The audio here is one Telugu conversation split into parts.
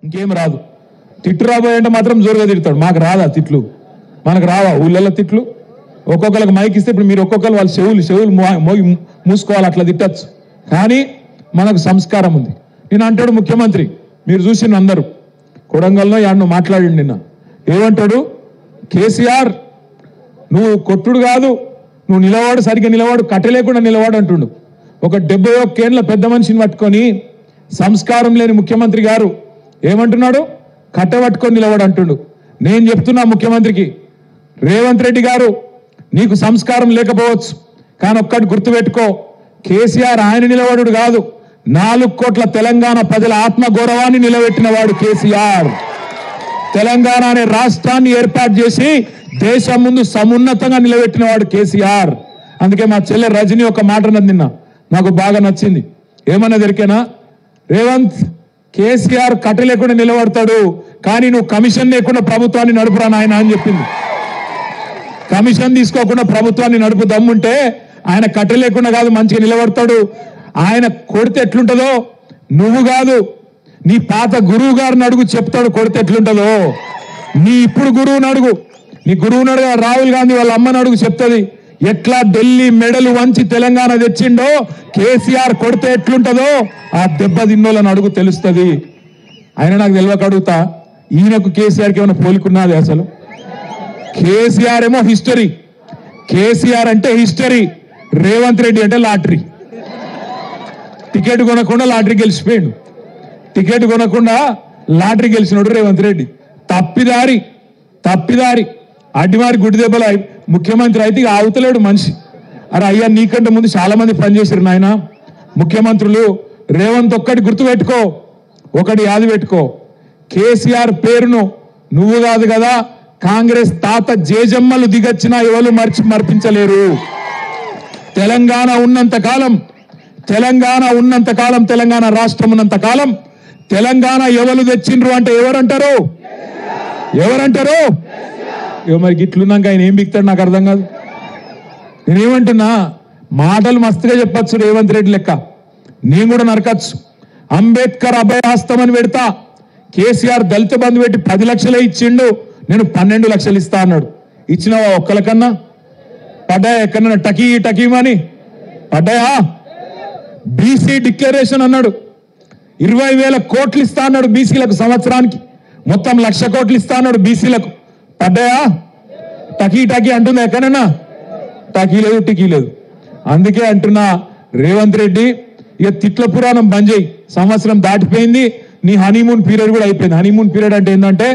ఇంకేం రాదు. తిట్టు రాబోయంటే మాత్రం జోరుగా తిడతాడు. మాకు రాదా తిట్లు? మనకు రావా ఊళ్ళల్లో తిట్లు? ఒక్కొక్కరికి మైక్ ఇస్తే ఇప్పుడు మీరు ఒక్కొక్కరు వాళ్ళ చెవులు మూసుకోవాలి, అట్లా తిట్టచ్చు. కానీ మనకు సంస్కారం ఉంది. నేను అంటాడు ముఖ్యమంత్రి, మీరు చూసిన అందరూ కొడంగల్లో యాడ్ను మాట్లాడి నిన్న ఏమంటాడు, కేసీఆర్ నువ్వు కొట్టుడు కాదు, నువ్వు నిలవాడు, సరిగ్గా నిలవాడు, కట్టలేకుండా నిలవాడు అంటుండు. ఒక 71 ఏళ్ల పెద్ద మనిషిని పట్టుకొని సంస్కారం లేని ముఖ్యమంత్రి గారు ఏమంటున్నాడు, కట్టబట్టుకొని నిలవాడు అంటుండు. నేను చెప్తున్నా ముఖ్యమంత్రికి, రేవంత్ రెడ్డి గారు నీకు సంస్కారం లేకపోవచ్చు, కానీ ఒక్కటి గుర్తుపెట్టుకో, కేసీఆర్ ఆయన నిలబడు కాదు, 4 కోట్ల తెలంగాణ ప్రజల ఆత్మగౌరవాన్ని నిలబెట్టిన వాడు కేసీఆర్. తెలంగాణ అనే రాష్ట్రాన్ని ఏర్పాటు చేసి దేశం ముందు సమున్నతంగా నిలబెట్టిన వాడు కేసీఆర్. అందుకే మా చెల్లె రజని ఒక మాట అన్నది నిన్న, నాకు బాగా నచ్చింది. ఏమన్నా దొరికేనా, రేవంత్ కేసీఆర్ కట్ట లేకుండా నిలబడతాడు, కానీ నువ్వు కమిషన్ లేకుండా ప్రభుత్వాన్ని నడుపురా నాయన అని చెప్పింది. కమిషన్ తీసుకోకుండా ప్రభుత్వాన్ని నడుపు దమ్ముంటే ఆయన కట్ట లేకుండా కాదు మంచిగా నిలబడతాడు. ఆయన కొడితే ఎట్లుంటుందో నువ్వు కాదు, నీ పాత గురువు గారిని అడుగు, చెప్తాడు కొడితే ఎట్లుంటుందో. నీ ఇప్పుడు గురువుని అడుగు, నీ గురువుని అడుగు, రాహుల్ గాంధీ వాళ్ళ అమ్మని అడుగు, చెప్తుంది ఎట్లా ఢిల్లీ మెడలు వంచి తెలంగాణ తెచ్చిండో, కేసీఆర్ కొడితే ఎట్లుంటుందో ఆ దెబ్బ తిన్నోళ్ళని అడుగు, తెలుస్తుంది. ఆయన నాకు తెలియక అడుగుతా, ఈయనకు కేసీఆర్కి ఏమైనా పోలికున్నది అసలు? కేసీఆర్ ఏమో హిస్టరీ, కేసీఆర్ అంటే హిస్టరీ, రేవంత్ రెడ్డి అంటే లాటరీ. టికెట్ కొనకుండా లాటరీ గెలిచిపోయాడు, టికెట్ కొనకుండా లాటరీ గెలిచినాడు రేవంత్ రెడ్డి. తప్పిదారి అడ్డివారి గుడి దెబ్బలు ముఖ్యమంత్రి అయితే ఆవుతలేడు మనిషి. అరే అయ్యా, నీకంటే ముందు చాలా మంది పనిచేశారు నాయన ముఖ్యమంత్రులు. రేవంత్ ఒక్కటి గుర్తుపెట్టుకో, ఒకటి యాది పెట్టుకో, కేసీఆర్ పేరును నువ్వు కాదు కదా, కాంగ్రెస్ తాత జేజమ్మలు దిగొచ్చినా ఎవరు మర్పించలేరు. తెలంగాణ ఉన్నంత కాలం, తెలంగాణ రాష్ట్రం ఉన్నంత కాలం తెలంగాణ ఎవరు తెచ్చిండ్రు అంటే ఎవరంటారు? మరి గిట్లున్నాక ఆయన ఏం బిక్తాడు నాకు అర్థం కాదు. నేనేమంటున్నా, మాటలు మస్తుగా చెప్పచ్చు రేవంత్ రెడ్డి లెక్క, నేను కూడా నరకచ్చు. అంబేద్కర్ అభయహస్తం అని పెడతా, కేసీఆర్ దళిత బంధు పెట్టి 10 లక్షలే ఇచ్చిండు, నేను 12 లక్షలు ఇస్తా అన్నాడు. ఇచ్చినవా ఒక్కలకన్నా? పడ్డాయా ఎక్కడన్నా టకీమని పడ్డాయా? బీసీ డిక్లరేషన్ అన్నాడు, 20,000 కోట్లు ఇస్తా అన్నాడు బీసీలకు సంవత్సరానికి, మొత్తం 1,00,000 కోట్లు ఇస్తా అన్నాడు బీసీలకు. పడ్డాయా? టకీ అంటుందా ఎక్కడన్నా? టకీ లేదు. అందుకే అంటున్నా రేవంత్ రెడ్డి, ఇక తిట్ల పురాణం బంద్ చేయి. సంవత్సరం దాటిపోయింది, నీ హనీమూన్ పీరియడ్ కూడా అయిపోయింది. హనీమూన్ పీరియడ్ అంటే ఏంటంటే,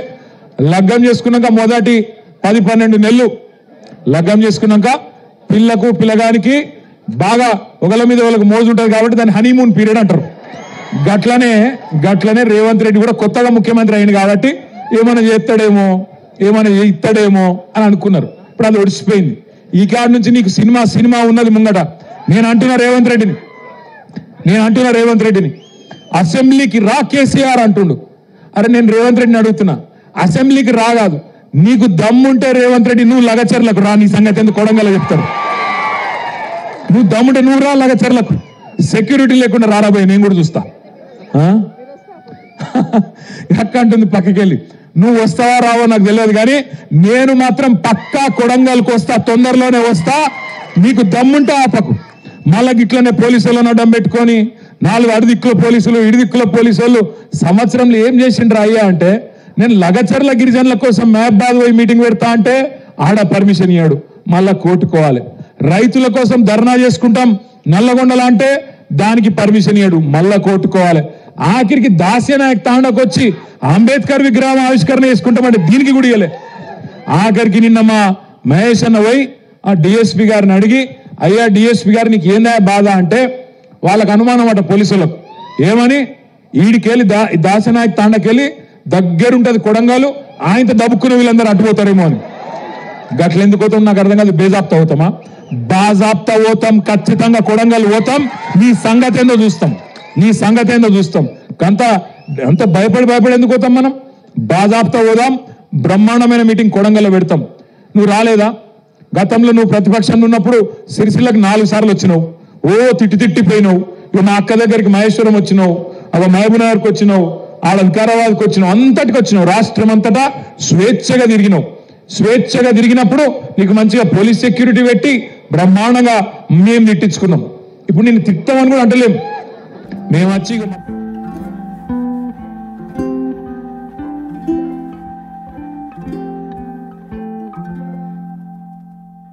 లగ్గం చేసుకున్నాక మొదటి 10-12 నెలలు లగ్గం చేసుకున్నాక పిల్లకు పిల్లగానికి బాగా ఒకళ్ళ మీద వాళ్ళకి మోజు ఉంటుంది కాబట్టి దాన్ని హనీమూన్ పీరియడ్ అంటారు. గట్లనే రేవంత్ రెడ్డి కూడా కొత్తగా ముఖ్యమంత్రి అయింది కాబట్టి ఏమైనా చేస్తాడేమో, ఏమైనా ఇస్తాడేమో అని అనుకున్నారు. ఇప్పుడు అది ఒడిచిపోయింది. ఈ కాడ నుంచి నీకు సినిమా ఉన్నది ముంగట. నేను అంటున్నా రేవంత్ రెడ్డిని అసెంబ్లీకి రా కేసీఆర్ అంటుండు. అరే నేను రేవంత్ రెడ్డిని అడుగుతున్నా, అసెంబ్లీకి రాగాదు, నీకు దమ్ముంటే రేవంత్ రెడ్డి నువ్వు లగచర్లకు రా, నీ సంగతి ఎందుకు కొడంగల్ చెప్తారు. నువ్వు దమ్ముంటే నువ్వు రా లగచర్లకు, సెక్యూరిటీ లేకుండా రారాబోయే నేను కూడా చూస్తా. అక్క అంటుంది పక్కకెళ్ళి, నువ్వు వస్తావా రావో నాకు తెలియదు, కానీ నేను మాత్రం పక్కా కొడంగల్కి వస్తా, తొందరలోనే వస్తా. నీకు దమ్ముంటే ఆపకు. మళ్ళా ఇట్లనే పోలీసులను అడ్డం పెట్టుకొని 4 అడుదిక్కుల పోలీసులు, ఇడిదిక్కుల పోలీసులు సంవత్సరంలో ఏం చేసిండ్రు అయ్యా అంటే, నేను లగచర్ల గిరిజనుల కోసం మహబాద్ పోయి మీటింగ్ పెడతా అంటే ఆడ పర్మిషన్ ఇయ్యాడు, మళ్ళా కోర్టుకోవాలి. రైతుల కోసం ధర్నా చేసుకుంటాం నల్లగొండలా అంటే దానికి పర్మిషన్ ఇయ్యాడు, మళ్ళా కోర్టుకోవాలి. ఆఖరికి దాస్యనాయక్ తాండకు వచ్చి అంబేద్కర్ విగ్రహం ఆవిష్కరణ చేసుకుంటామంటే దీనికి కూడా ఇయ్యలే. ఆఖరికి నిన్న మా మహేష్ అన్న పోయి ఆ డిఎస్పీ గారిని అడిగి, అయ్యా డిఎస్పీ గారు నీకు ఏందా బాధ అంటే, వాళ్ళకు అనుమానం అట పోలీసులకు, ఏమని ఈడికెళ్ళి దాస్యనాయక్ తాండకెళ్ళి దగ్గరుంటది కొడంగల్, ఆయనతో దబ్బుకునే వీళ్ళందరూ అడ్డుపోతారేమో అని. గట్లెందుకు పోతాం నాకు అర్థం కాదు. బేజాప్తా పోతామా? బాజాప్తా పోతాం, ఖచ్చితంగా కొడంగల్ పోతాం. నీ సంగతి ఏందో చూస్తాం. అంత భయపడి ఎందుకు పోతాం మనం? బాజాప్తా పోదాం, బ్రహ్మాండమైన మీటింగ్ కొడంగల్లో పెడతాం. నువ్వు రాలేదా? గతంలో నువ్వు ప్రతిపక్షంలో ఉన్నప్పుడు సిరిసిల్లకు 4 సార్లు వచ్చినావు, తిట్టిపోయినావు. ఇక మా అక్క దగ్గరికి మహేశ్వరం వచ్చినావు, అవ మహబూబ్నగర్కి వచ్చినావు, ఆడ వికారాబాద్కి వచ్చినావు, అంతటికి వచ్చినావు, రాష్ట్రం అంతటా స్వేచ్ఛగా తిరిగినావు. స్వేచ్ఛగా తిరిగినప్పుడు నీకు మంచిగా పోలీస్ సెక్యూరిటీ పెట్టి బ్రహ్మాండంగా మేము తిట్టించుకున్నాం. ఇప్పుడు నేను తిట్టామని కూడా అంటలేము. మేము వచ్చి